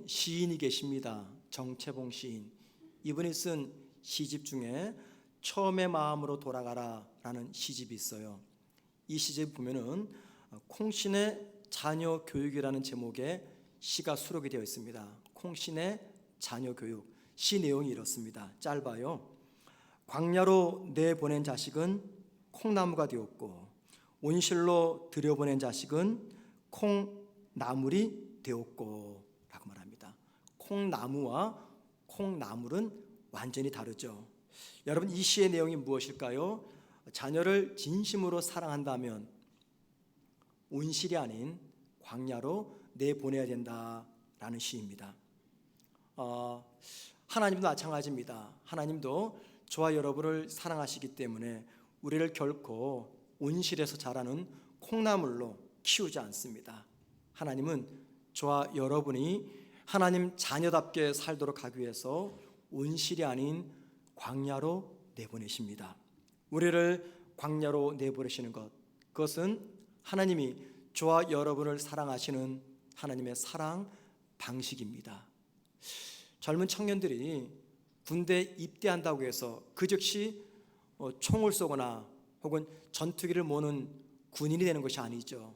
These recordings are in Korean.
시인이 계십니다. 정채봉 시인. 이분이 쓴 시집 중에 처음의 마음으로 돌아가라 라는 시집이 있어요. 이 시집 보면은 콩신의 자녀 교육이라는 제목의 시가 수록이 되어 있습니다. 콩신의 자녀 교육. 시 내용이 이렇습니다. 짧아요. 광야로 내보낸 자식은 콩나무가 되었고 온실로 들여보낸 자식은 콩나물이 되었고 라고 말합니다. 콩나무와 콩나물은 완전히 다르죠. 여러분, 이 시의 내용이 무엇일까요? 자녀를 진심으로 사랑한다면 온실이 아닌 광야로 내보내야 된다라는 시입니다. 하나님도 마찬가지입니다. 하나님도 저와 여러분을 사랑하시기 때문에 우리를 결코 온실에서 자라는 콩나물로 키우지 않습니다. 하나님은 저와 여러분이 하나님 자녀답게 살도록 하기 위해서 온실이 아닌 광야로 내보내십니다. 우리를 광야로 내보내시는 것, 그것은 하나님이 저와 여러분을 사랑하시는 하나님의 사랑 방식입니다. 젊은 청년들이 군대 입대한다고 해서 그 즉시 총을 쏘거나 혹은 전투기를 모는 군인이 되는 것이 아니죠.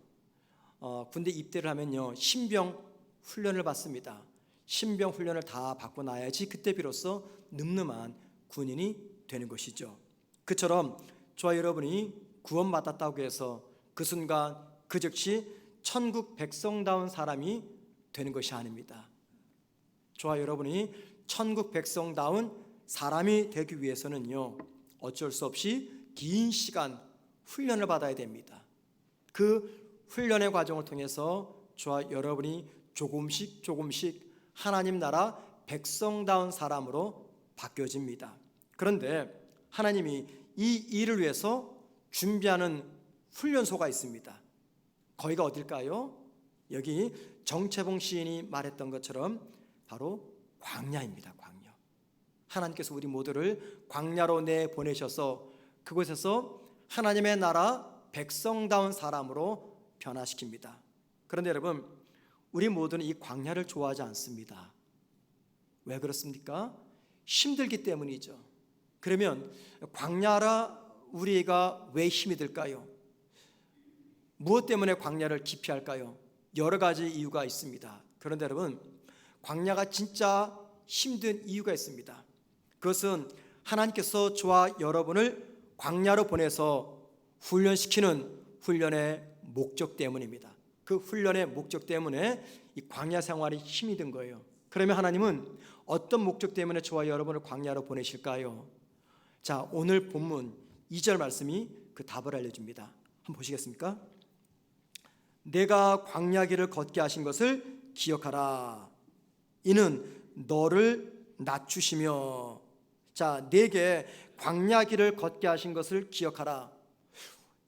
군대 입대를 하면요, 신병 훈련을 받습니다. 신병 훈련을 다 받고 나야지 그때 비로소 늠름한 군인이 되는 것이죠. 그처럼 저와 여러분이 구원받았다고 해서 그 순간 그 즉시 천국 백성다운 사람이 되는 것이 아닙니다. 저와 여러분이 천국 백성다운 사람이 되기 위해서는요, 어쩔 수 없이 긴 시간 훈련을 받아야 됩니다. 그 훈련의 과정을 통해서 저와 여러분이 조금씩 하나님 나라 백성다운 사람으로 바뀌어집니다. 그런데 하나님이 이 일을 위해서 준비하는 훈련소가 있습니다. 거기가 어딜까요? 여기 정채봉 시인이 말했던 것처럼 바로 광야입니다. 광야. 하나님께서 우리 모두를 광야로 내보내셔서 그곳에서 하나님의 나라 백성다운 사람으로 변화시킵니다. 그런데 여러분, 우리 모두는 이 광야를 좋아하지 않습니다. 왜 그렇습니까? 힘들기 때문이죠. 그러면 광야라 우리가 왜 힘이 들까요? 무엇 때문에 광야를 기피할까요? 여러 가지 이유가 있습니다. 그런데 여러분, 광야가 진짜 힘든 이유가 있습니다. 그것은 하나님께서 저와 여러분을 광야로 보내서 훈련시키는 훈련의 목적 때문입니다. 그 훈련의 목적 때문에 이 광야 생활이 힘이 든 거예요. 그러면 하나님은 어떤 목적 때문에 저와 여러분을 광야로 보내실까요? 자, 오늘 본문 2절 말씀이 그 답을 알려줍니다. 한번 보시겠습니까? 내가 광야 길을 걷게 하신 것을 기억하라. 이는 너를 낮추시며. 자, 내게 광야 길을 걷게 하신 것을 기억하라.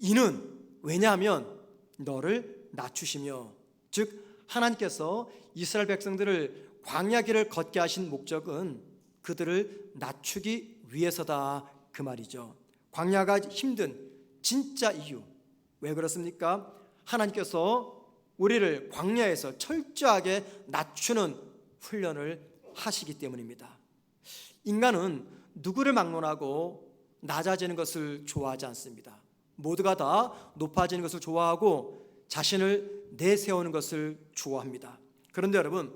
이는, 왜냐하면 너를 낮추시며, 즉 하나님께서 이스라엘 백성들을 광야 길을 걷게 하신 목적은 그들을 낮추기 위해서다, 그 말이죠. 광야가 힘든 진짜 이유, 왜 그렇습니까? 하나님께서 우리를 광야에서 철저하게 낮추는 훈련을 하시기 때문입니다. 인간은 누구를 막론하고 낮아지는 것을 좋아하지 않습니다. 모두가 다 높아지는 것을 좋아하고 자신을 내세우는 것을 좋아합니다. 그런데 여러분,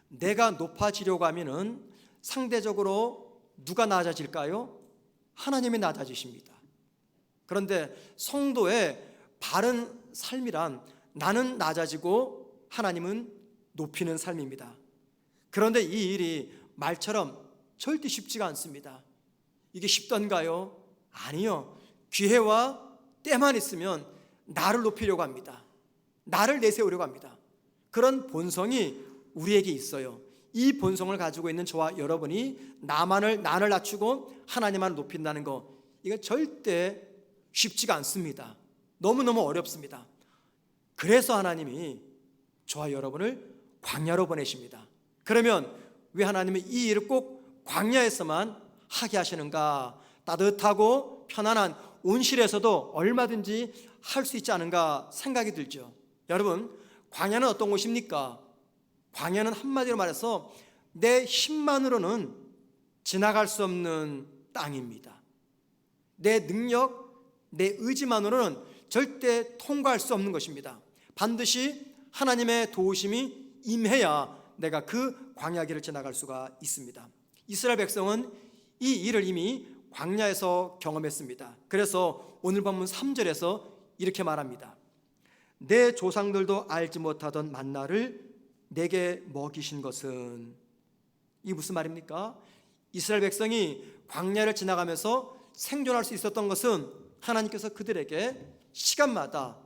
내가 높아지려고 하면은 상대적으로 누가 낮아질까요? 하나님이 낮아지십니다. 그런데 성도의 바른 삶이란 나는 낮아지고 하나님은 높이는 삶입니다. 그런데 이 일이 말처럼 절대 쉽지가 않습니다. 이게 쉽던가요? 아니요. 기회와 때만 있으면 나를 높이려고 합니다. 나를 내세우려고 합니다. 그런 본성이 우리에게 있어요. 이 본성을 가지고 있는 저와 여러분이 나를 낮추고 하나님만을 높인다는 거, 이건 절대 쉽지가 않습니다. 너무너무 어렵습니다. 그래서 하나님이 저와 여러분을 광야로 보내십니다. 그러면 왜 하나님이 이 일을 꼭 광야에서만 하게 하시는가? 따뜻하고 편안한 온실에서도 얼마든지 할 수 있지 않은가 생각이 들죠. 여러분, 광야는 어떤 곳입니까? 광야는 한마디로 말해서 내 힘만으로는 지나갈 수 없는 땅입니다. 내 능력, 내 의지만으로는 절대 통과할 수 없는 것입니다. 반드시 하나님의 도우심이 임해야 내가 그 광야길을 지나갈 수가 있습니다. 이스라엘 백성은 이 일을 이미 광야에서 경험했습니다. 그래서 오늘 본문 3절에서 이렇게 말합니다. 내 조상들도 알지 못하던 만나를 내게 먹이신 것은, 이게 무슨 말입니까? 이스라엘 백성이 광야를 지나가면서 생존할 수 있었던 것은 하나님께서 그들에게 시간마다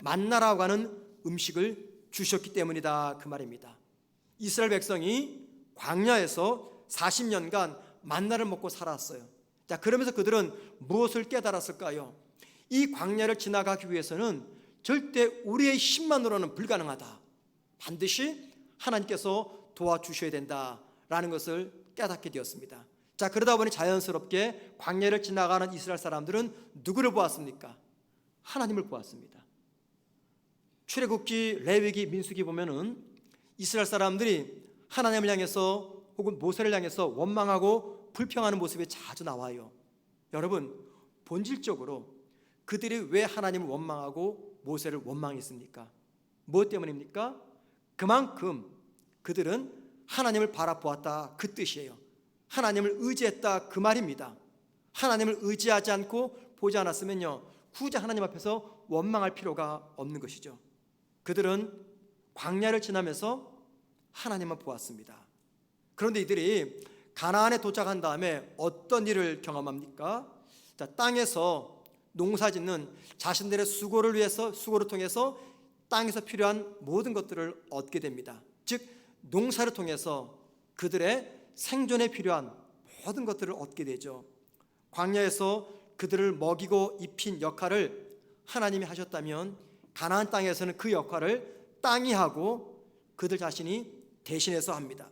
만나라고 하는 음식을 주셨기 때문이다, 그 말입니다. 이스라엘 백성이 광야에서 40년간 만나를 먹고 살았어요. 자, 그러면서 그들은 무엇을 깨달았을까요? 이 광야를 지나가기 위해서는 절대 우리의 힘만으로는 불가능하다. 반드시 하나님께서 도와주셔야 된다라는 것을 깨닫게 되었습니다. 자, 그러다 보니 자연스럽게 광야를 지나가는 이스라엘 사람들은 누구를 보았습니까? 하나님을 보았습니다. 출애굽기, 레위기, 민수기 보면은 이스라엘 사람들이 하나님을 향해서 혹은 모세를 향해서 원망하고 불평하는 모습이 자주 나와요. 여러분, 본질적으로 그들이 왜 하나님을 원망하고 모세를 원망했습니까? 무엇 때문입니까? 그만큼 그들은 하나님을 바라보았다, 그 뜻이에요. 하나님을 의지했다, 그 말입니다. 하나님을 의지하지 않고 보지 않았으면요, 굳이 하나님 앞에서 원망할 필요가 없는 것이죠. 그들은 광야를 지나면서 하나님만 보았습니다. 그런데 이들이 가나안에 도착한 다음에 어떤 일을 경험합니까? 자, 땅에서 농사짓는 자신들의 수고를 위해서, 수고를 통해서 땅에서 필요한 모든 것들을 얻게 됩니다. 즉 농사를 통해서 그들의 생존에 필요한 모든 것들을 얻게 되죠. 광야에서 그들을 먹이고 입힌 역할을 하나님이 하셨다면 가나안 땅에서는 그 역할을 땅이 하고 그들 자신이 대신해서 합니다.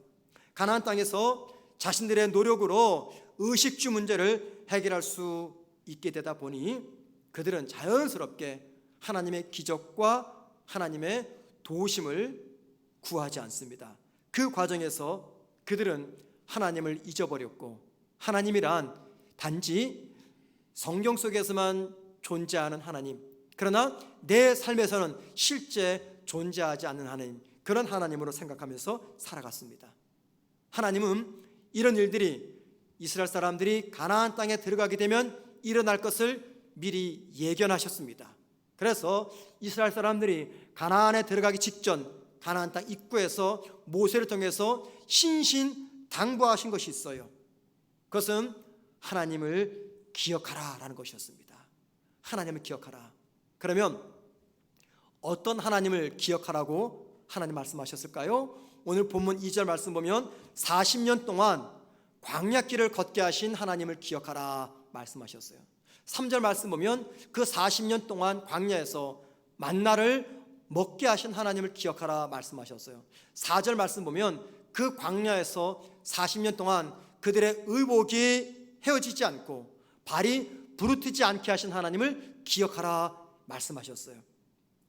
가나안 땅에서 자신들의 노력으로 의식주 문제를 해결할 수 있게 되다 보니 그들은 자연스럽게 하나님의 기적과 하나님의 도우심을 구하지 않습니다. 그 과정에서 그들은 하나님을 잊어버렸고, 하나님이란 단지 성경 속에서만 존재하는 하나님, 그러나 내 삶에서는 실제 존재하지 않는 하나님, 그런 하나님으로 생각하면서 살아갔습니다. 하나님은 이런 일들이 이스라엘 사람들이 가나안 땅에 들어가게 되면 일어날 것을 미리 예견하셨습니다. 그래서 이스라엘 사람들이 가나안에 들어가기 직전 가나안 땅 입구에서 모세를 통해서 신신당부하신 것이 있어요. 그것은 하나님을 기억하라라는 것이었습니다. 하나님을 기억하라. 그러면 어떤 하나님을 기억하라고 하나님 말씀하셨을까요? 오늘 본문 2절 말씀 보면 40년 동안 광야길을 걷게 하신 하나님을 기억하라 말씀하셨어요. 3절 말씀 보면 그 40년 동안 광야에서 만나를 먹게 하신 하나님을 기억하라 말씀하셨어요. 4절 말씀 보면 그 광야에서 40년 동안 그들의 의복이 헤어지지 않고 발이 부르트지 않게 하신 하나님을 기억하라 말씀하셨어요.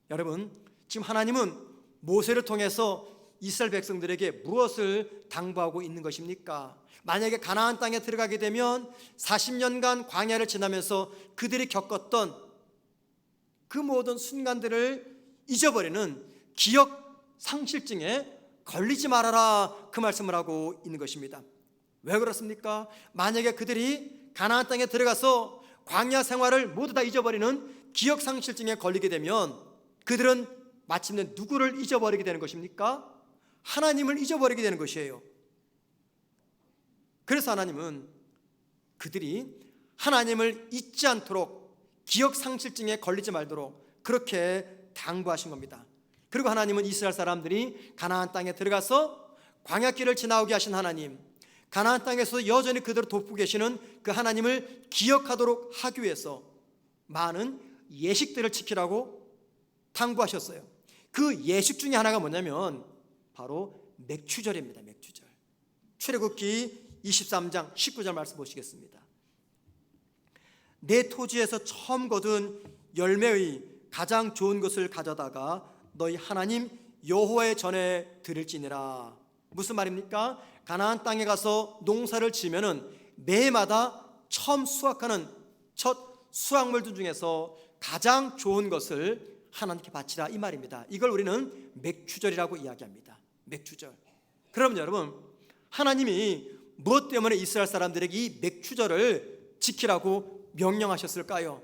여러분, 지금 하나님은 모세를 통해서 이스라엘 백성들에게 무엇을 당부하고 있는 것입니까? 만약에 가나안 땅에 들어가게 되면 40년간 광야를 지나면서 그들이 겪었던 그 모든 순간들을 잊어버리는 기억 상실증에 걸리지 말아라, 그 말씀을 하고 있는 것입니다. 왜 그렇습니까? 만약에 그들이 가나안 땅에 들어가서 광야 생활을 모두 다 잊어버리는 기억 상실증에 걸리게 되면 그들은 마침내 누구를 잊어버리게 되는 것입니까? 하나님을 잊어버리게 되는 것이에요. 그래서 하나님은 그들이 하나님을 잊지 않도록 기억 상실증에 걸리지 말도록 그렇게 당부하신 겁니다. 그리고 하나님은 이스라엘 사람들이 가나안 땅에 들어가서 광야길을 지나오게 하신 하나님, 가나안 땅에서 여전히 그들을 돕고 계시는 그 하나님을 기억하도록 하기 위해서 많은 예식들을 지키라고 당부하셨어요. 그 예식 중에 하나가 뭐냐면 바로 맥추절입니다. 맥추절. 출애굽기 23장 19절 말씀 보시겠습니다. 내 토지에서 처음 거둔 열매의 가장 좋은 것을 가져다가 너희 하나님 여호와의 전에 드릴지니라. 무슨 말입니까? 가나안 땅에 가서 농사를 지면은 매해마다 처음 수확하는 첫 수확물들 중에서 가장 좋은 것을 하나님께 바치라, 이 말입니다. 이걸 우리는 맥추절이라고 이야기합니다. 맥추절. 그럼 여러분, 하나님이 무엇 때문에 이스라엘 사람들에게 이 맥추절을 지키라고 명령하셨을까요?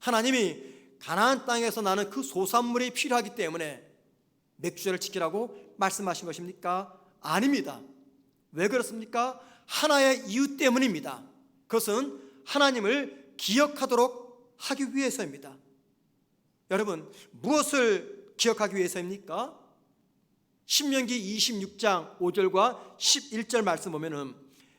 하나님이 가나안 땅에서 나는 그 소산물이 필요하기 때문에 맥추절을 지키라고 말씀하신 것입니까? 아닙니다. 왜 그렇습니까? 하나의 이유 때문입니다. 그것은 하나님을 기억하도록 하기 위해서입니다. 여러분, 무엇을 기억하기 위해서입니까? 신명기 26장 5절과 11절 말씀 보면은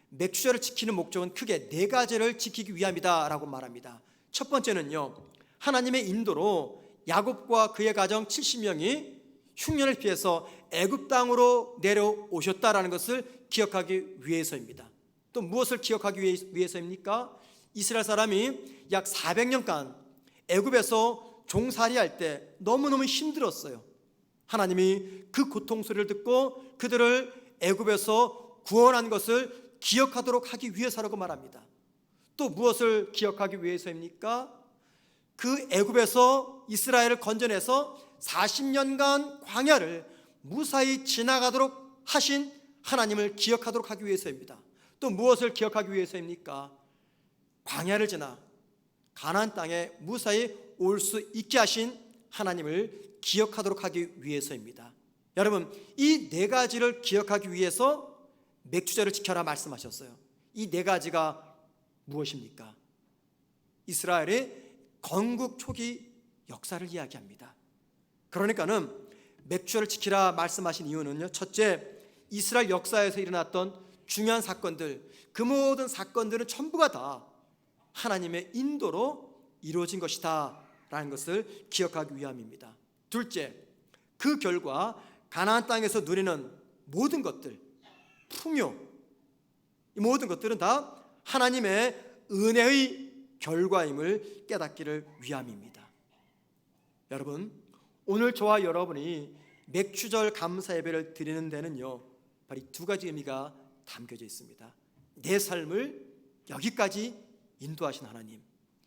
맥추절을 지키는 목적은 크게 네 가지를 지키기 위함이다 라고 말합니다. 첫 번째는요, 하나님의 인도로 야곱과 그의 가정 70명이 흉년을 피해서 애굽 땅으로 내려오셨다라는 것을 기억하기 위해서입니다. 또 무엇을 기억하기 위해서입니까? 이스라엘 사람이 약 400년간 애굽에서 종살이할 때 너무너무 힘들었어요. 하나님이 그 고통 소리를 듣고 그들을 애굽에서 구원한 것을 기억하도록 하기 위해서라고 말합니다. 또 무엇을 기억하기 위해서입니까? 그 애굽에서 이스라엘을 건져내서 40년간 광야를 무사히 지나가도록 하신 하나님을 기억하도록 하기 위해서입니다. 또 무엇을 기억하기 위해서입니까? 광야를 지나 가나안 땅에 무사히 올 수 있게 하신 하나님을 기억하도록 하기 위해서입니다. 여러분, 이 네 가지를 기억하기 위해서 맥추절을 지켜라 말씀하셨어요. 이 네 가지가 무엇입니까? 이스라엘의 건국 초기 역사를 이야기합니다. 그러니까는 맥추절을 지키라 말씀하신 이유는요, 첫째, 이스라엘 역사에서 일어났던 중요한 사건들, 그 모든 사건들은 전부가 다 하나님의 인도로 이루어진 것이다 라는 것을 기억하기 위함입니다. 둘째, 그 결과 가나안 땅에서 누리는 모든 것들, 풍요, 이 모든 것들은 다 하나님의 은혜의 결과임을 깨닫기를 위함입니다. 여러분, 오늘 저와 여러분이 맥추절 감사 예배를 드리는 데는요, 바로 이 두 가지 의미가 담겨져 있습니다. 내 삶을 여기까지 인도하신 하나님,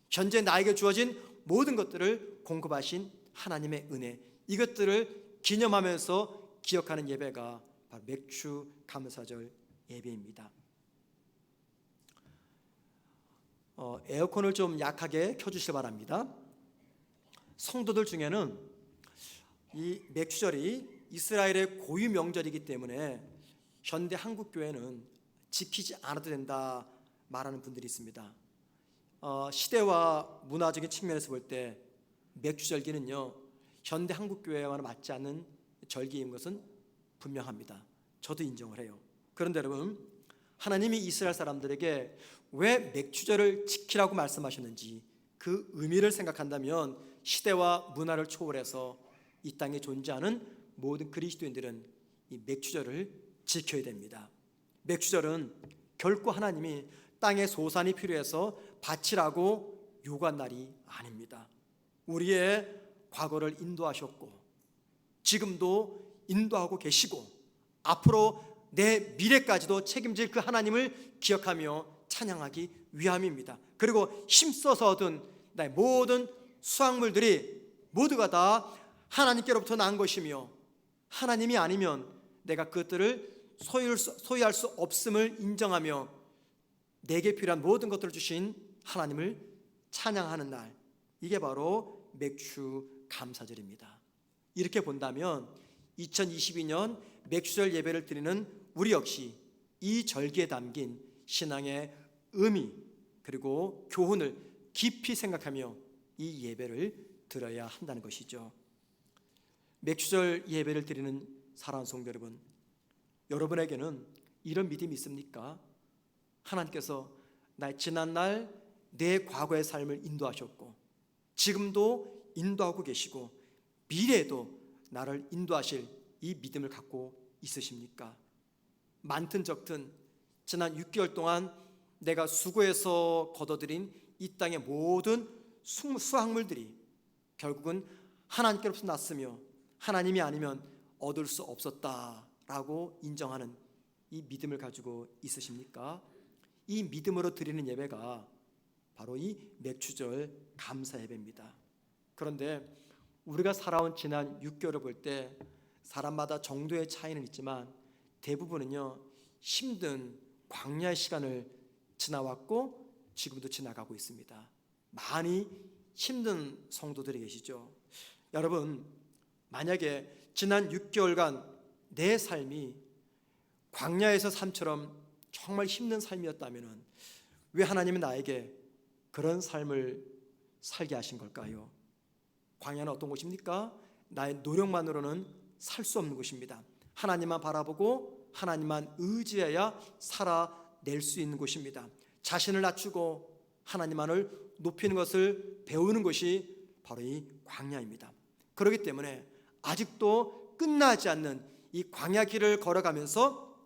현재 나에게 주어진 모든 것들을 공급하신 하나님의 은혜, 이것들을 기념하면서 기억하는 예배가 바로 맥추 감사절 예배입니다. 에어컨을 좀 약하게 켜주시기 바랍니다. 성도들 중에는 이 맥추절이 이스라엘의 고유 명절이기 때문에 현대 한국 교회는 지키지 않아도 된다 말하는 분들이 있습니다. 시대와 문화적인 측면에서 볼 때 맥추절기는요, 현대 한국 교회와는 맞지 않는 절기인 것은 분명합니다. 저도 인정을 해요. 그런데 여러분, 하나님이 이스라엘 사람들에게 왜 맥추절을 지키라고 말씀하셨는지 그 의미를 생각한다면 시대와 문화를 초월해서 이 땅에 존재하는 모든 그리스도인들은 이 맥추절을 지켜야 됩니다. 맥추절은 결코 하나님이 땅에 소산이 필요해서 바치라고 요구한 날이 아닙니다. 우리의 과거를 인도하셨고 지금도 인도하고 계시고 앞으로 내 미래까지도 책임질 그 하나님을 기억하며 찬양하기 위함입니다. 그리고 힘써서 얻은 나의 모든 수확물들이 모두가 다 하나님께로부터 난 것이며 하나님이 아니면 내가 그것들을 소유할 수 없음을 인정하며 내게 필요한 모든 것들을 주신 하나님을 찬양하는 날, 이게 바로 맥추 감사절입니다. 이렇게 본다면 2022년 맥추절 예배를 드리는 우리 역시 이 절기에 담긴 신앙의 의미 그리고 교훈을 깊이 생각하며 이 예배를 드려야 한다는 것이죠. 맥추절 예배를 드리는 사랑하는 성도 여러분, 여러분에게는 이런 믿음이 있습니까? 하나님께서 나의 지난날 내 과거의 삶을 인도하셨고 지금도 인도하고 계시고 미래에도 나를 인도하실 이 믿음을 갖고 있으십니까? 많든 적든 지난 6개월 동안 내가 수고해서 거둬들인 이 땅의 모든 수확물들이 결국은 하나님께로부터 났으며 하나님이 아니면 얻을 수 없었다라고 인정하는 이 믿음을 가지고 있으십니까? 이 믿음으로 드리는 예배가 바로 이 맥주절 감사 예배입니다. 그런데 우리가 살아온 지난 6개월을 볼 때 사람마다 정도의 차이는 있지만 대부분은요, 힘든 광야의 시간을 지나왔고 지금도 지나가고 있습니다. 많이 힘든 성도들이 계시죠. 여러분, 만약에 지난 6개월간 내 삶이 광야에서 삶처럼 정말 힘든 삶이었다면 왜 하나님은 나에게 그런 삶을 살게 하신 걸까요? 광야는 어떤 곳입니까? 나의 노력만으로는 살 수 없는 곳입니다. 하나님만 바라보고 하나님만 의지해야 살아낼 수 있는 곳입니다. 자신을 낮추고 하나님만을 높이는 것을 배우는 것이 바로 이 광야입니다. 그렇기 때문에 아직도 끝나지 않는 이 광야 길을 걸어가면서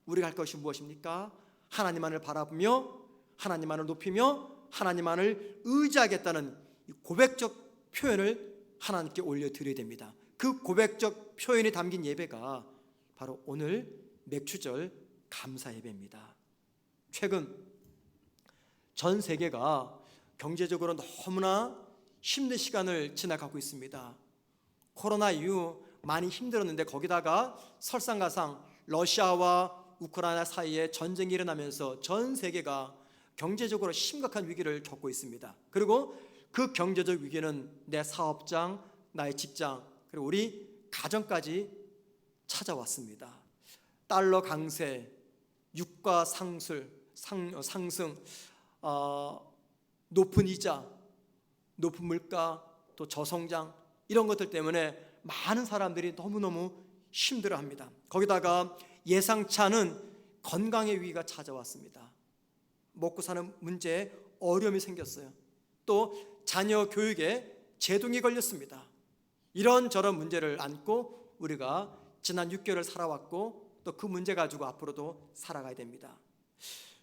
우리가 할 것이 무엇입니까? 하나님만을 바라보며 하나님만을 높이며 하나님만을 의지하겠다는 고백적 표현을 하나님께 올려드려야 됩니다. 그 고백적 표현이 담긴 예배가 바로 오늘 맥주절 감사 예배입니다. 최근 전 세계가 경제적으로 너무나 힘든 시간을 지나가고 있습니다. 코로나 이후 많이 힘들었는데 거기다가 설상가상 러시아와 우크라이나 사이에 전쟁이 일어나면서 전 세계가 경제적으로 심각한 위기를 겪고 있습니다. 그리고 그 경제적 위기는 내 사업장, 나의 직장, 그리고 우리 가정까지 찾아왔습니다. 달러 강세, 유가 상승, 높은 이자, 높은 물가, 또 저성장, 이런 것들 때문에 많은 사람들이 너무너무 힘들어합니다. 거기다가 예상치 않은 건강의 위기가 찾아왔습니다. 먹고 사는 문제에 어려움이 생겼어요. 또 자녀 교육에 제동이 걸렸습니다. 이런저런 문제를 안고 우리가 지난 6개월을 살아왔고 또 그 문제 가지고 앞으로도 살아가야 됩니다.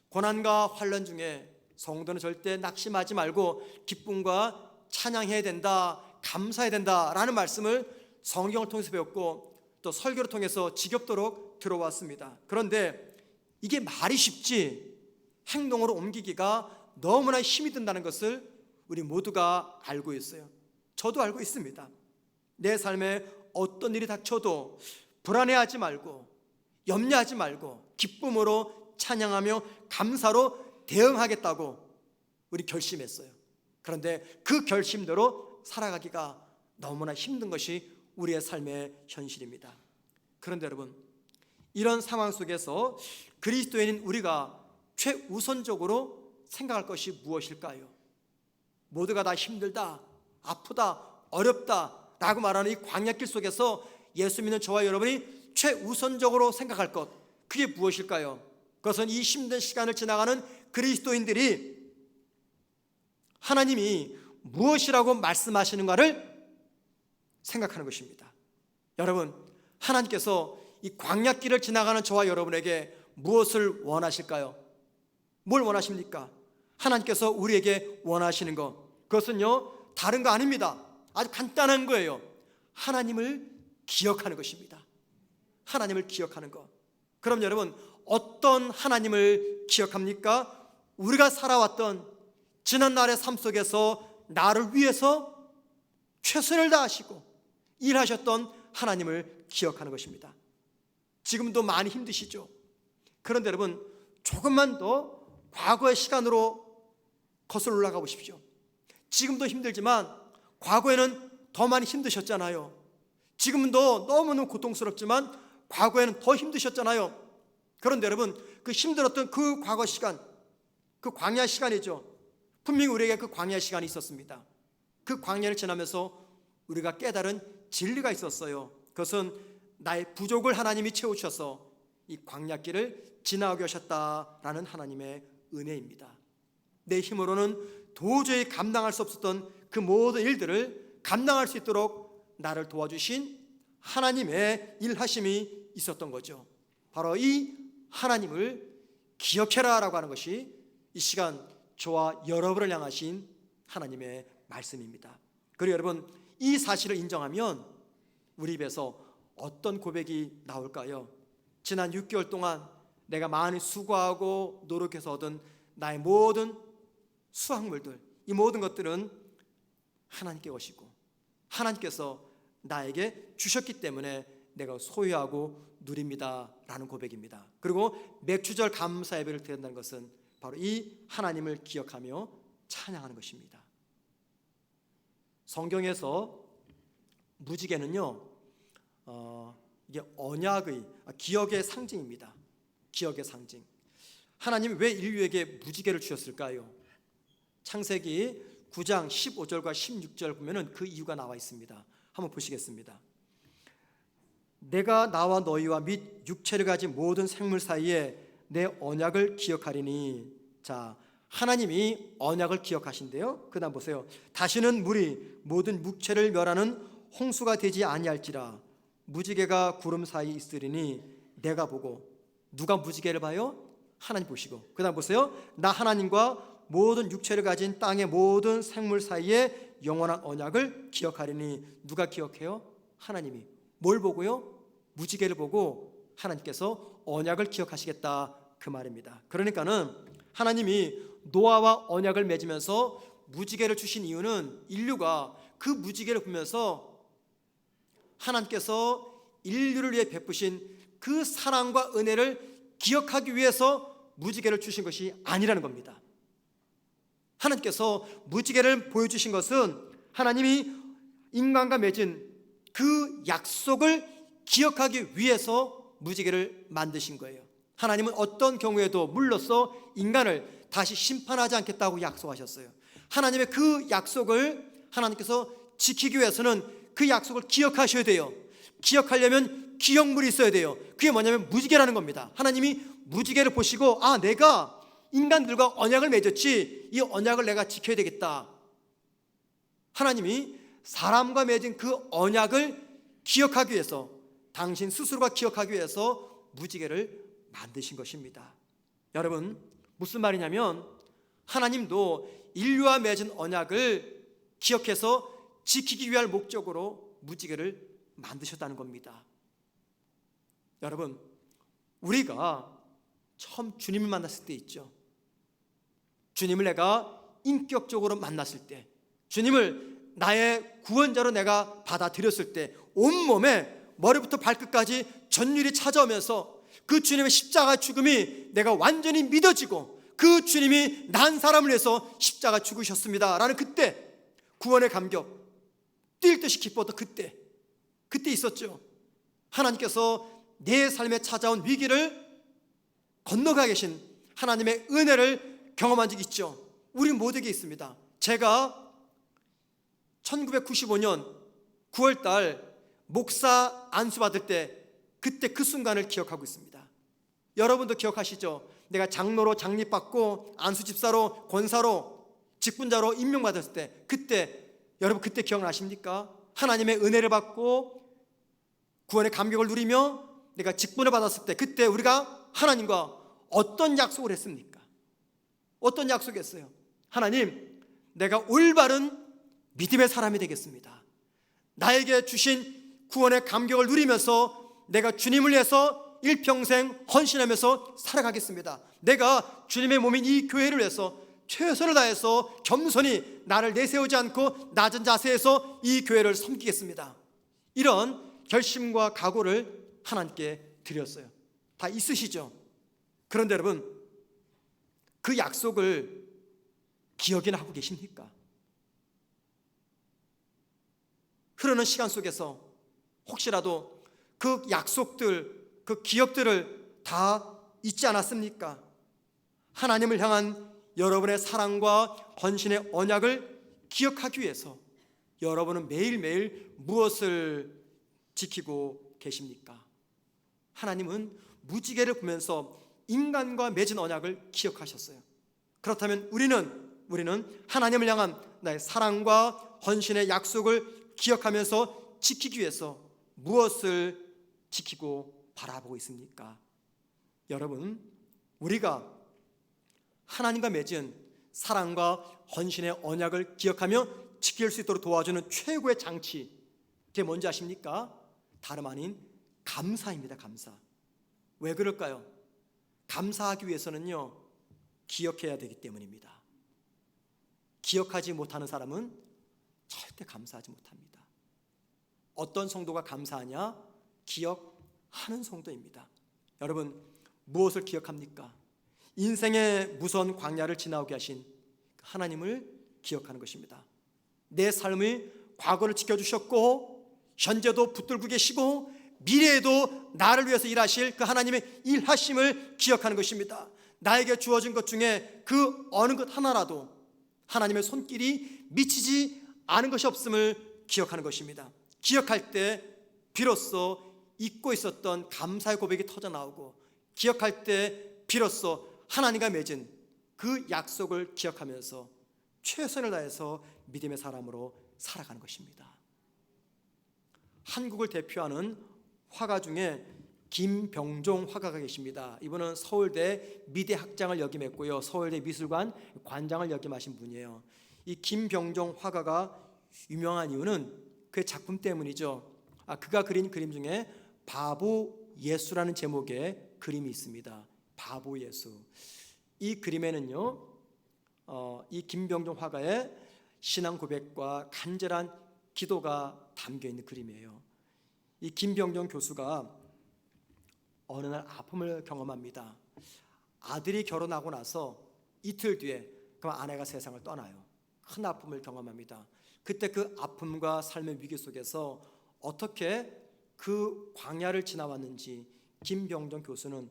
고난과 환난 중에 성도는 절대 낙심하지 말고 기쁨과 찬양해야 된다, 감사해야 된다라는 말씀을 성경을 통해서 배웠고 또 설교를 통해서 지겹도록 들어왔습니다. 그런데 이게 말이 쉽지 행동으로 옮기기가 너무나 힘이 든다는 것을 우리 모두가 알고 있어요. 저도 알고 있습니다. 내 삶에 어떤 일이 닥쳐도 불안해하지 말고 염려하지 말고 기쁨으로 찬양하며 감사로 대응하겠다고 우리 결심했어요. 그런데 그 결심대로 살아가기가 너무나 힘든 것이 우리의 삶의 현실입니다. 그런데 여러분, 이런 상황 속에서 그리스도인인 우리가 최우선적으로 생각할 것이 무엇일까요? 모두가 다 힘들다, 아프다, 어렵다 라고 말하는 이 광야길 속에서 예수 믿는 저와 여러분이 최우선적으로 생각할 것, 그게 무엇일까요? 그것은 이 힘든 시간을 지나가는 그리스도인들이 하나님이 무엇이라고 말씀하시는가를 생각하는 것입니다. 여러분, 하나님께서 이 광야길을 지나가는 저와 여러분에게 무엇을 원하실까요? 뭘 원하십니까? 하나님께서 우리에게 원하시는 것, 그것은요 다른 거 아닙니다. 아주 간단한 거예요. 하나님을 기억하는 것입니다. 하나님을 기억하는 것. 그럼 여러분, 어떤 하나님을 기억합니까? 우리가 살아왔던 지난날의 삶 속에서 나를 위해서 최선을 다하시고 일하셨던 하나님을 기억하는 것입니다. 지금도 많이 힘드시죠? 그런데 여러분, 조금만 더 과거의 시간으로 거슬러 올라가 보십시오. 지금도 힘들지만 과거에는 더 많이 힘드셨잖아요. 지금도 너무너무 고통스럽지만 과거에는 더 힘드셨잖아요. 그런데 여러분, 그 힘들었던 그 과거 시간, 그 광야 시간이죠. 분명히 우리에게 그 광야 시간이 있었습니다. 그 광야를 지나면서 우리가 깨달은 진리가 있었어요. 그것은 나의 부족을 하나님이 채우셔서 이 광야길을 지나게 하셨다라는 하나님의 은혜입니다. 내 힘으로는 도저히 감당할 수 없었던 그 모든 일들을 감당할 수 있도록 나를 도와주신 하나님의 일하심이 있었던 거죠. 바로 이 하나님을 기억해라라고 하는 것이 이 시간 저와 여러분을 향하신 하나님의 말씀입니다. 그리고 여러분, 이 사실을 인정하면 우리 입에서 어떤 고백이 나올까요? 지난 6개월 동안 내가 많이 수고하고 노력해서 얻은 나의 모든 수확물들, 이 모든 것들은 하나님께 것이고 하나님께서 나에게 주셨기 때문에 내가 소유하고 누립니다 라는 고백입니다. 그리고 맥주절 감사 예배를 드린다는 것은 바로 이 하나님을 기억하며 찬양하는 것입니다. 성경에서 무지개는요, 이게 언약의, 기억의 상징입니다. 기억의 상징. 하나님이 왜 인류에게 무지개를 주셨을까요? 창세기 9장 15절과 16절 보면은 그 이유가 나와 있습니다. 한번 보시겠습니다. 내가 나와 너희와 및 육체를 가진 모든 생물 사이에 내 언약을 기억하리니. 자, 하나님이 언약을 기억하신대요. 그다음 보세요. 다시는 물이 모든 육체를 멸하는 홍수가 되지 아니할지라. 무지개가 구름 사이에 있으리니 내가 보고. 누가 무지개를 봐요? 하나님 보시고. 그다음 보세요. 나 하나님과 모든 육체를 가진 땅의 모든 생물 사이에 영원한 언약을 기억하리니. 누가 기억해요? 하나님이. 뭘 보고요? 무지개를 보고 하나님께서 언약을 기억하시겠다, 그 말입니다. 그러니까는 하나님이 노아와 언약을 맺으면서 무지개를 주신 이유는 인류가 그 무지개를 보면서 하나님께서 인류를 위해 베푸신 그 사랑과 은혜를 기억하기 위해서 무지개를 주신 것이 아니라는 겁니다. 하나님께서 무지개를 보여주신 것은 하나님이 인간과 맺은 그 약속을 기억하기 위해서 무지개를 만드신 거예요. 하나님은 어떤 경우에도 물로써 인간을 다시 심판하지 않겠다고 약속하셨어요. 하나님의 그 약속을 하나님께서 지키기 위해서는 그 약속을 기억하셔야 돼요. 기억하려면 기억물이 있어야 돼요. 그게 뭐냐면 무지개라는 겁니다. 하나님이 무지개를 보시고, 아, 내가 인간들과 언약을 맺었지, 이 언약을 내가 지켜야 되겠다. 하나님이 사람과 맺은 그 언약을 기억하기 위해서, 당신 스스로가 기억하기 위해서 무지개를 만드신 것입니다. 여러분, 무슨 말이냐면 하나님도 인류와 맺은 언약을 기억해서 지키기 위한 목적으로 무지개를 만드셨다는 겁니다. 여러분, 우리가 처음 주님을 만났을 때 있죠. 주님을 내가 인격적으로 만났을 때, 주님을 나의 구원자로 내가 받아들였을 때 온몸에 머리부터 발끝까지 전율이 찾아오면서 그 주님의 십자가 죽음이 내가 완전히 믿어지고 그 주님이 난 사람을 위해서 십자가 죽으셨습니다 라는 그때, 구원의 감격, 뛸 듯이 기뻤던 그때 있었죠. 하나님께서 내 삶에 찾아온 위기를 건너가 계신 하나님의 은혜를 경험한 적이 있죠. 우리 모두에게 있습니다. 제가 1995년 9월달 목사 안수 받을 때, 그때 그 순간을 기억하고 있습니다. 여러분도 기억하시죠? 내가 장로로 장립받고 안수집사로, 권사로, 직분자로 임명받았을 때, 그때, 여러분 그때 기억나십니까? 하나님의 은혜를 받고 구원의 감격을 누리며 내가 직분을 받았을 때, 그때 우리가 하나님과 어떤 약속을 했습니까? 어떤 약속했어요? 하나님, 내가 올바른 믿음의 사람이 되겠습니다. 나에게 주신 구원의 감격을 누리면서 내가 주님을 위해서 일평생 헌신하면서 살아가겠습니다. 내가 주님의 몸인 이 교회를 위해서 최선을 다해서 겸손히 나를 내세우지 않고 낮은 자세에서 이 교회를 섬기겠습니다. 이런 결심과 각오를 하나님께 드렸어요. 다 있으시죠? 그런데 여러분, 그 약속을 기억이나 하고 계십니까? 흐르는 시간 속에서 혹시라도 그 약속들, 그 기억들을 다 잊지 않았습니까? 하나님을 향한 여러분의 사랑과 헌신의 언약을 기억하기 위해서 여러분은 매일매일 무엇을 지키고 계십니까? 하나님은 무지개를 보면서 인간과 맺은 언약을 기억하셨어요. 그렇다면 우리는 하나님을 향한 나의 사랑과 헌신의 약속을 기억하면서 지키기 위해서 무엇을 지키고 바라보고 있습니까? 여러분, 우리가 하나님과 맺은 사랑과 헌신의 언약을 기억하며 지킬 수 있도록 도와주는 최고의 장치, 그게 뭔지 아십니까? 다름 아닌 감사입니다. 감사. 왜 그럴까요? 감사하기 위해서는요, 기억해야 되기 때문입니다. 기억하지 못하는 사람은 절대 감사하지 못합니다. 어떤 성도가 감사하냐? 기억하는 성도입니다. 여러분, 무엇을 기억합니까? 인생의 무서운 광야를 지나오게 하신 하나님을 기억하는 것입니다. 내 삶의 과거를 지켜주셨고 현재도 붙들고 계시고 미래에도 나를 위해서 일하실 그 하나님의 일하심을 기억하는 것입니다. 나에게 주어진 것 중에 그 어느 것 하나라도 하나님의 손길이 미치지 않은 것이 없음을 기억하는 것입니다. 기억할 때 비로소 잊고 있었던 감사의 고백이 터져나오고, 기억할 때 비로소 하나님과 맺은 그 약속을 기억하면서 최선을 다해서 믿음의 사람으로 살아가는 것입니다. 한국을 대표하는 화가 중에 김병종 화가가 계십니다. 이분은 서울대 미대 학장을 역임했고요, 서울대 미술관 관장을 역임하신 분이에요. 이 김병종 화가가 유명한 이유는 그의 작품 때문이죠. 그가 그린 그림 중에 바보 예수라는 제목의 그림이 있습니다. 바보 예수. 이 그림에는요, 이 김병종 화가의 신앙 고백과 간절한 기도가 담겨 있는 그림이에요. 이 김병종 교수가 어느 날 아픔을 경험합니다. 아들이 결혼하고 나서 이틀 뒤에 그 아내가 세상을 떠나요. 큰 아픔을 경험합니다. 그때 그 아픔과 삶의 위기 속에서 어떻게 그 광야를 지나왔는지 김병종 교수는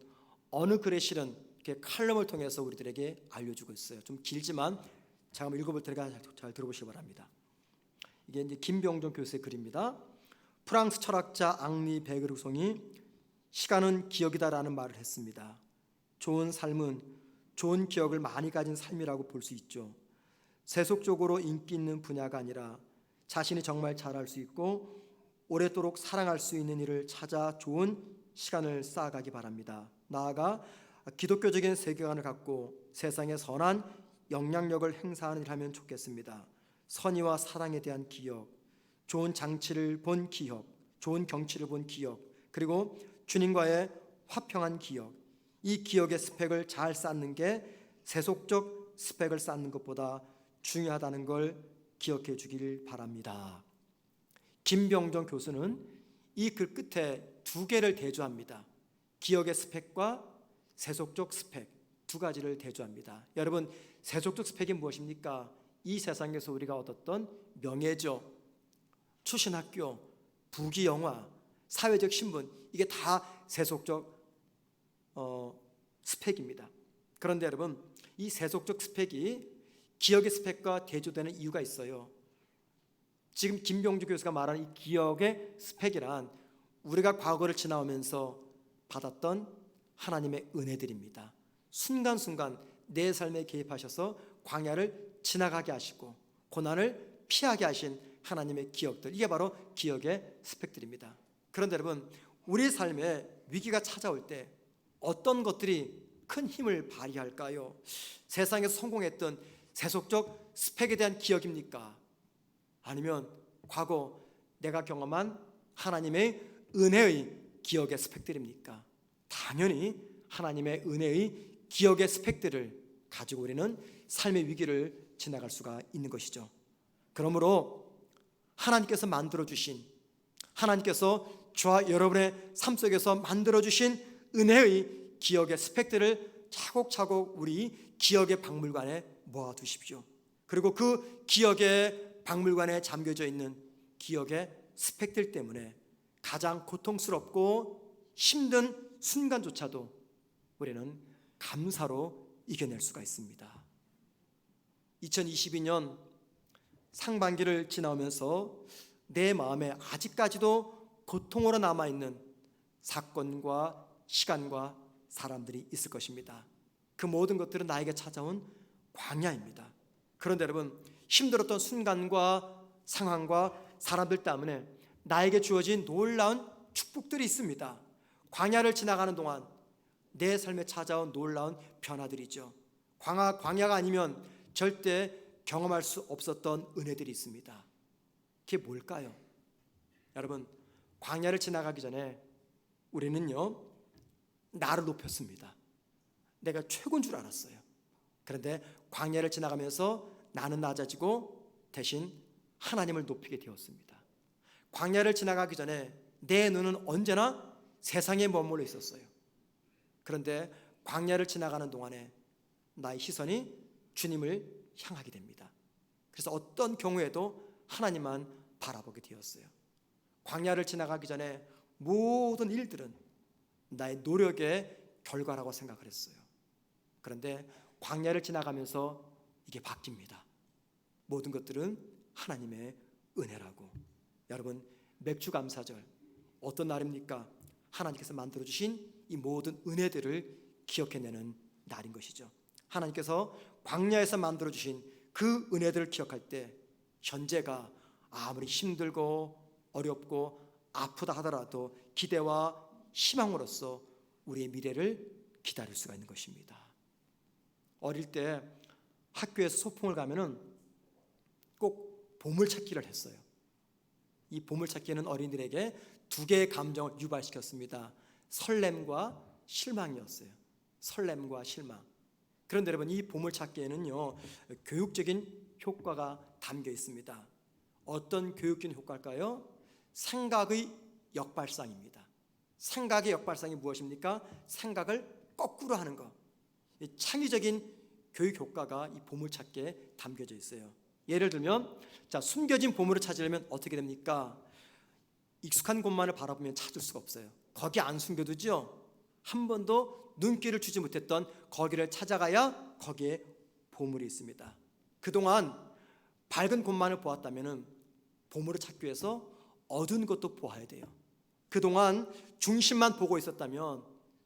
어느 글에 실은 칼럼을 통해서 우리들에게 알려주고 있어요. 좀 길지만 제가 한번 읽어볼 테니까 잘 들어보시기 바랍니다. 이게 이제 김병종 교수의 글입니다. 프랑스 철학자 앙리 베그르송이 시간은 기억이다라는 말을 했습니다. 좋은 삶은 좋은 기억을 많이 가진 삶이라고 볼 수 있죠. 세속적으로 인기 있는 분야가 아니라 자신이 정말 잘할 수 있고 오랫도록 사랑할 수 있는 일을 찾아 좋은 시간을 쌓아가기 바랍니다. 나아가 기독교적인 세계관을 갖고 세상에 선한 영향력을 행사하는 일을 하면 좋겠습니다. 선의와 사랑에 대한 기억, 좋은 장치를 본 기억, 좋은 경치를 본 기억, 그리고 주님과의 화평한 기억, 이 기억의 스펙을 잘 쌓는 게 세속적 스펙을 쌓는 것보다 중요하다는 걸 기억해 주길 바랍니다. 김병종 교수는 이 글 끝에 두 개를 대조합니다. 기억의 스펙과 세속적 스펙, 두 가지를 대조합니다. 여러분, 세속적 스펙이 무엇입니까? 이 세상에서 우리가 얻었던 명예죠. 출신 학교, 부귀 영화, 사회적 신분, 이게 다 세속적 스펙입니다. 그런데 여러분, 이 세속적 스펙이 기억의 스펙과 대조되는 이유가 있어요. 지금 김병주 교수가 말하는 이 기억의 스펙이란 우리가 과거를 지나오면서 받았던 하나님의 은혜들입니다. 순간순간 내 삶에 개입하셔서 광야를 지나가게 하시고 고난을 피하게 하신 하나님의 기억들, 이게 바로 기억의 스펙들입니다. 그런데 여러분, 우리 삶에 위기가 찾아올 때 어떤 것들이 큰 힘을 발휘할까요? 세상에서 성공했던 세속적 스펙에 대한 기억입니까? 아니면 과거 내가 경험한 하나님의 은혜의 기억의 스펙들입니까? 당연히 하나님의 은혜의 기억의 스펙들을 가지고 우리는 삶의 위기를 지나갈 수가 있는 것이죠. 그러므로 하나님께서 만들어주신, 하나님께서 저와 여러분의 삶 속에서 만들어주신 은혜의 기억의 스펙들을 차곡차곡 우리 기억의 박물관에 모아두십시오. 그리고 그 기억의 박물관에 잠겨져 있는 기억의 스펙들 때문에 가장 고통스럽고 힘든 순간조차도 우리는 감사로 이겨낼 수가 있습니다. 2022년 상반기를 지나오면서 내 마음에 아직까지도 고통으로 남아있는 사건과 시간과 사람들이 있을 것입니다. 그 모든 것들은 나에게 찾아온 광야입니다. 그런데 여러분, 힘들었던 순간과 상황과 사람들 때문에 나에게 주어진 놀라운 축복들이 있습니다. 광야를 지나가는 동안 내 삶에 찾아온 놀라운 변화들이죠. 광야가 아니면 절대 경험할 수 없었던 은혜들이 있습니다. 그게 뭘까요? 여러분, 광야를 지나가기 전에 우리는요, 나를 높였습니다. 내가 최고인 줄 알았어요. 그런데 광야를 지나가면서 나는 낮아지고 대신 하나님을 높이게 되었습니다. 광야를 지나가기 전에 내 눈은 언제나 세상에 머물러 있었어요. 그런데 광야를 지나가는 동안에 나의 시선이 주님을 향하게 됩니다. 그래서 어떤 경우에도 하나님만 바라보게 되었어요. 광야를 지나가기 전에 모든 일들은 나의 노력의 결과라고 생각을 했어요. 그런데 광야를 지나가면서 이게 바뀝니다. 모든 것들은 하나님의 은혜라고. 여러분, 맥주감사절 어떤 날입니까? 하나님께서 만들어주신 이 모든 은혜들을 기억해내는 날인 것이죠. 하나님께서 광야에서 만들어주신 그 은혜들을 기억할 때 현재가 아무리 힘들고 어렵고 아프다 하더라도 기대와 희망으로서 우리의 미래를 기다릴 수가 있는 것입니다. 어릴 때 학교에서 소풍을 가면은 꼭 보물찾기를 했어요. 이 보물찾기는 어린이들에게 두 개의 감정을 유발시켰습니다. 설렘과 실망이었어요. 설렘과 실망. 그런데 여러분, 이 보물찾기에는요, 교육적인 효과가 담겨 있습니다. 어떤 교육적인 효과일까요? 생각의 역발상입니다. 생각의 역발상이 무엇입니까? 생각을 거꾸로 하는 것. 창의적인 교육 효과가 이 보물찾기에 담겨져 있어요. 예를 들면, 숨겨진 보물을 찾으려면 어떻게 됩니까? 익숙한 곳만을 바라보면 찾을 수가 없어요. 거기 안 숨겨두죠. 한 번도 눈길을 주지 못했던 거기를 찾아가야 거기에 보물이 있습니다. 그동안 밝은 곳만을 보았다면 보물을 찾기 위해서 어두운 것도 보아야 돼요. 그동안 중심만 보고 있었다면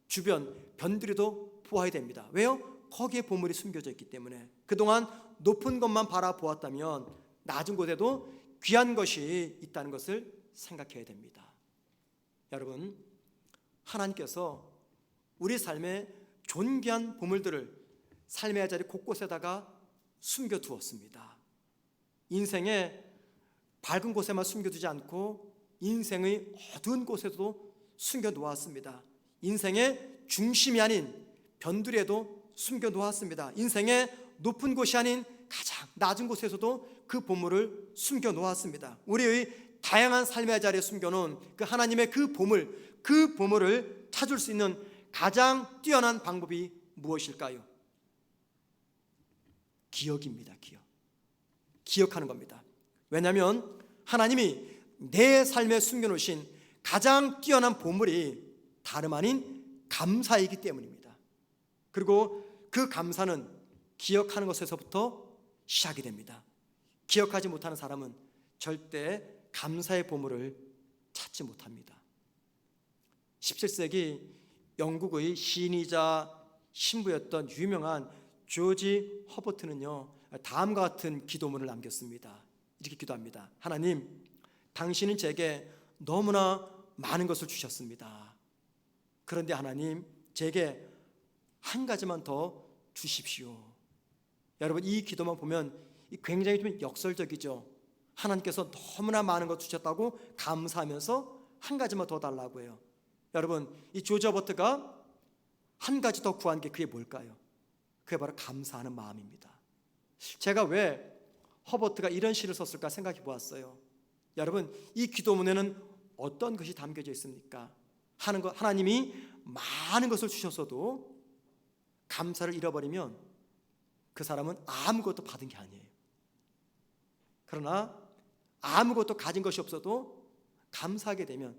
주변 변두리도 보아야 됩니다. 왜요? 거기에 보물이 숨겨져 있기 때문에. 그동안 높은 것만 바라보았다면 낮은 곳에도 귀한 것이 있다는 것을 생각해야 됩니다. 여러분, 하나님께서 우리 삶에 존귀한 보물들을 삶의 자리 곳곳에다가 숨겨두었습니다. 인생의 밝은 곳에만 숨겨두지 않고 인생의 어두운 곳에도 숨겨놓았습니다. 인생의 중심이 아닌 변두리에도 숨겨놓았습니다. 인생의 높은 곳이 아닌 가장 낮은 곳에서도 그 보물을 숨겨놓았습니다. 우리의 다양한 삶의 자리에 숨겨놓은 그 하나님의 그 보물을 찾을 수 있는 가장 뛰어난 방법이 무엇일까요? 기억입니다. 기억하는 겁니다. 왜냐하면 하나님이 내 삶에 숨겨놓으신 가장 뛰어난 보물이 다름 아닌 감사이기 때문입니다. 그리고 그 감사는 기억하는 것에서부터 시작이 됩니다. 기억하지 못하는 사람은 절대 감사의 보물을 찾지 못합니다. 17세기 영국의 시인이자 신부였던 유명한 조지 허버트는요, 다음과 같은 기도문을 남겼습니다. 이렇게 기도합니다. 하나님, 당신은 제게 너무나 많은 것을 주셨습니다. 그런데 하나님, 제게 한 가지만 더 주십시오. 여러분, 이 기도만 보면 굉장히 좀 역설적이죠. 하나님께서 너무나 많은 것 주셨다고 감사하면서 한 가지만 더 달라고 해요. 여러분, 이 조지 허버트가 한 가지 더 구한 게 그게 뭘까요? 그게 바로 감사하는 마음입니다. 제가 왜 허버트가 이런 시를 썼을까 생각해 보았어요. 여러분, 이 기도문에는 어떤 것이 담겨져 있습니까? 하나님이 많은 것을 주셨어도 감사를 잃어버리면 그 사람은 아무것도 받은 게 아니에요. 그러나 아무것도 가진 것이 없어도 감사하게 되면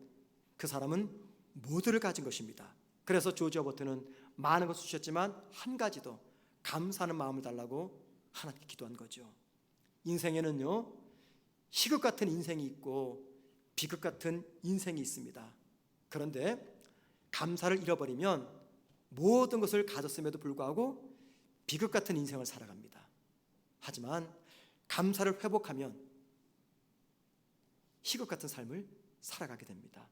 그 사람은 모두를 가진 것입니다. 그래서 조지 허버트는 많은 것을 주셨지만 한 가지 더 감사하는 마음을 달라고 하나님께 기도한 거죠. 인생에는요, 희극 같은 인생이 있고 비극 같은 인생이 있습니다. 그런데 감사를 잃어버리면 모든 것을 가졌음에도 불구하고 비극 같은 인생을 살아갑니다. 하지만 감사를 회복하면 희극 같은 삶을 살아가게 됩니다.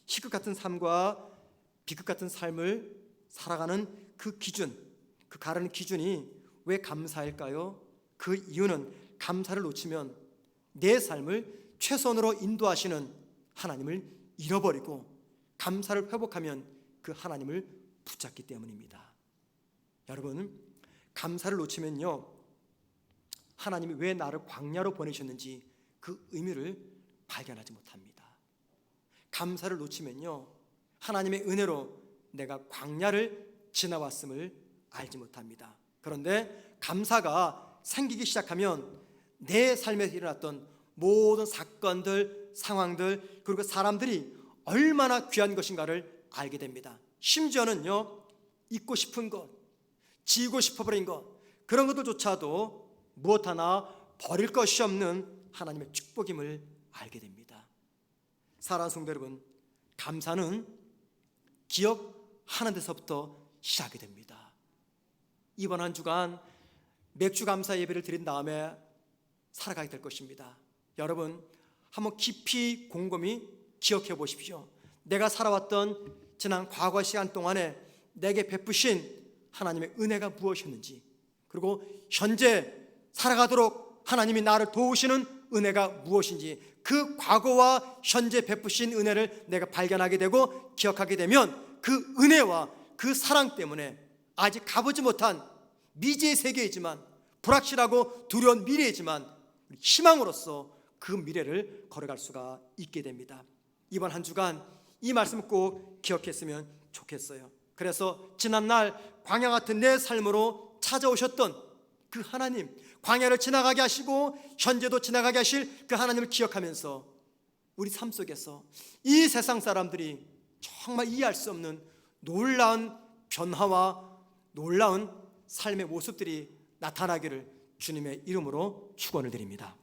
희극 같은 삶과 비극 같은 삶을 살아가는 그 기준, 그 가르는 기준이 왜 감사일까요? 그 이유는 감사를 놓치면 내 삶을 최선으로 인도하시는 하나님을 잃어버리고 감사를 회복하면 그 하나님을 붙잡기 때문입니다. 여러분, 감사를 놓치면요, 하나님이 왜 나를 광야로 보내셨는지 그 의미를 발견하지 못합니다. 감사를 놓치면요, 하나님의 은혜로 내가 광야를 지나왔음을 알지 못합니다. 그런데 감사가 생기기 시작하면 내 삶에서 일어났던 모든 사건들, 상황들, 그리고 사람들이 얼마나 귀한 것인가를 알게 됩니다. 심지어는요, 잊고 싶은 것, 지우고 싶어버린 것, 그런 것들조차도 무엇 하나 버릴 것이 없는 하나님의 축복임을 알게 됩니다. 사랑하는 성도 여러분, 감사는 기억하는 데서부터 시작이 됩니다. 이번 한 주간 맥주 감사 예배를 드린 다음에 살아가게 될 것입니다. 여러분, 한번 깊이 곰곰이 기억해 보십시오. 내가 살아왔던 지난 과거 시간 동안에 내게 베푸신 하나님의 은혜가 무엇이었는지, 그리고 현재 살아가도록 하나님이 나를 도우시는 은혜가 무엇인지, 그 과거와 현재 베푸신 은혜를 내가 발견하게 되고 기억하게 되면 그 은혜와 그 사랑 때문에 아직 가보지 못한 미지의 세계이지만, 불확실하고 두려운 미래이지만 희망으로서 그 미래를 걸어갈 수가 있게 됩니다. 이번 한 주간 이 말씀을 꼭 기억했으면 좋겠어요. 그래서 지난날 광야 같은 내 삶으로 찾아오셨던 그 하나님, 광야를 지나가게 하시고 현재도 지나가게 하실 그 하나님을 기억하면서 우리 삶 속에서 이 세상 사람들이 정말 이해할 수 없는 놀라운 변화와 놀라운 삶의 모습들이 나타나기를 주님의 이름으로 축원을 드립니다.